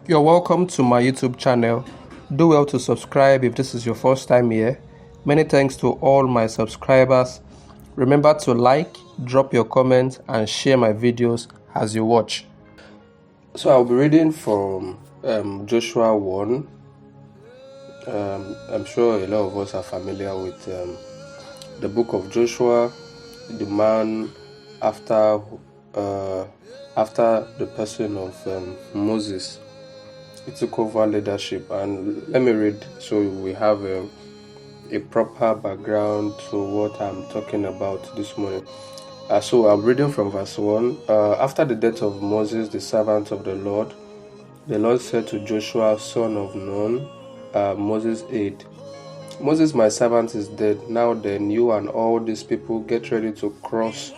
You're welcome to my YouTube channel. Do well to subscribe if this is your first time here. Many thanks to all my subscribers. Remember to like, drop your comments, and share my videos as you watch. So I'll be reading from Joshua 1. I'm sure a lot of us are familiar with the book of Joshua, the man after the person of Moses. He took over leadership, and let me read so we have a proper background to what I'm talking about this morning. So I'm reading from verse 1. After the death of Moses, the servant of the Lord said to Joshua, son of Nun, Moses' aide, Moses, my servant, is dead. Now then, you and all these people get ready to cross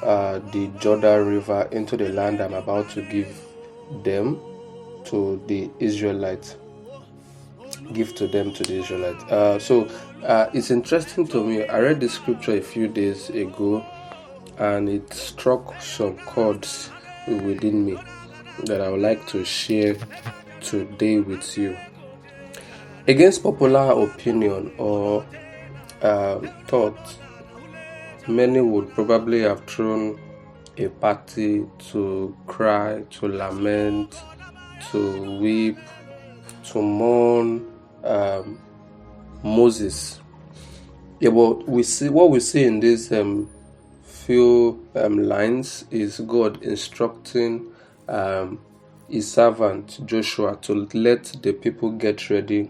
the Jordan River into the land I'm about to give them to the Israelites. Give to them to the Israelites. So it's interesting to me. I read this scripture a few days ago, and it struck some chords within me that I would like to share today with you. Against popular opinion or thought, many would probably have thrown a party to cry, to lament, to weep, to mourn Moses. Yeah, but what we see in these few lines is God instructing his servant Joshua to let the people get ready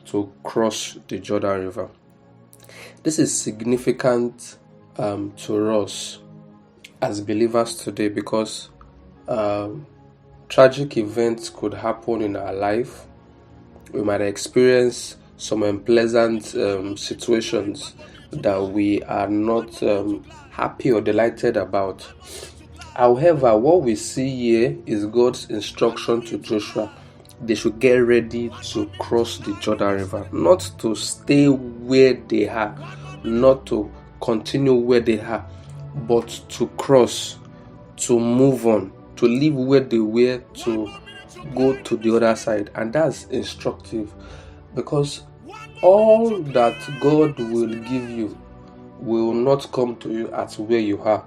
to cross the Jordan River. This is significant to us as believers today because tragic events could happen in our life. We might experience some unpleasant situations that we are not happy or delighted about. However, what we see here is God's instruction to Joshua. They should get ready to cross the Jordan River, not to stay where they are, not to continue where they are, but to cross, to move on, to leave where they were, to go to the other side. And that's instructive because all that God will give you will not come to you at where you are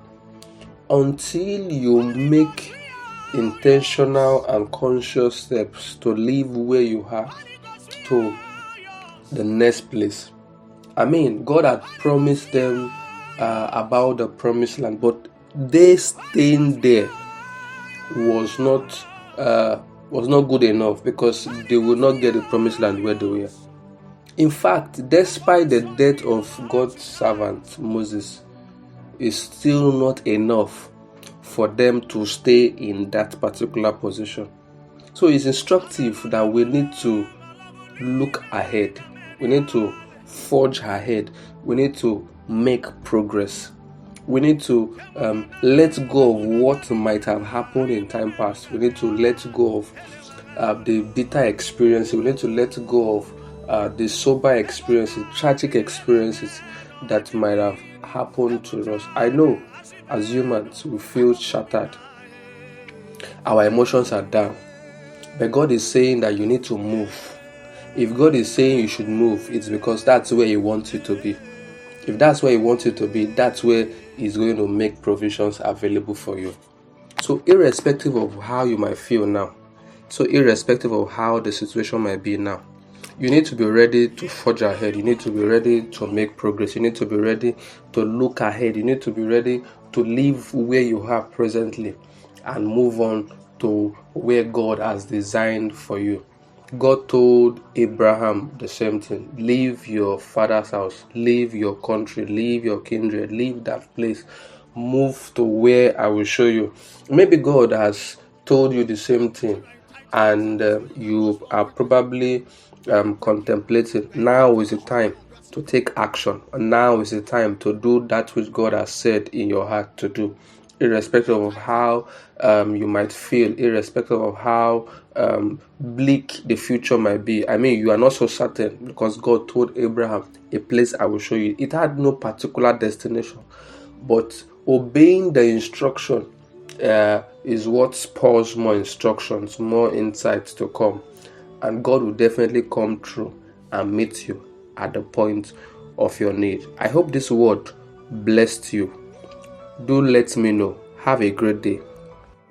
until you make intentional and conscious steps to leave where you are to the next place. I mean, God had promised them about the promised land, but they staying there was not good enough because they would not get the promised land where they were. In fact, despite the death of God's servant Moses, it's still not enough for them to stay in that particular position. So it's instructive that we need to look ahead. We need to forge ahead. We need to make progress. We need to let go of what might have happened in time past. We need to let go of the bitter experiences. We need to let go of the sober experiences, tragic experiences that might have happened to us. I know as humans we feel shattered. Our emotions are down. But God is saying that you need to move. If God is saying you should move, it's because that's where He wants you to be. If that's where He wants you to be, that's where He's going to make provisions available for you. So irrespective of how you might feel now, so irrespective of how the situation might be now, you need to be ready to forge ahead. You need to be ready to make progress. You need to be ready to look ahead. You need to be ready to live where you are presently and move on to where God has designed for you. God told Abraham the same thing. Leave your father's house, leave your country, leave your kindred, leave that place, move to where I will show you. Maybe God has told you the same thing and you are probably contemplating. Now is the time to take action. And now is the time to do that which God has said in your heart to do, irrespective of how you might feel, irrespective of how bleak the future might be. I mean, you are not so certain because God told Abraham, a place I will show you. It had no particular destination, but obeying the instruction is what spurs more instructions, more insights to come. And God will definitely come through and meet you at the point of your need. I hope this word blessed you. Do let me know. Have a great day.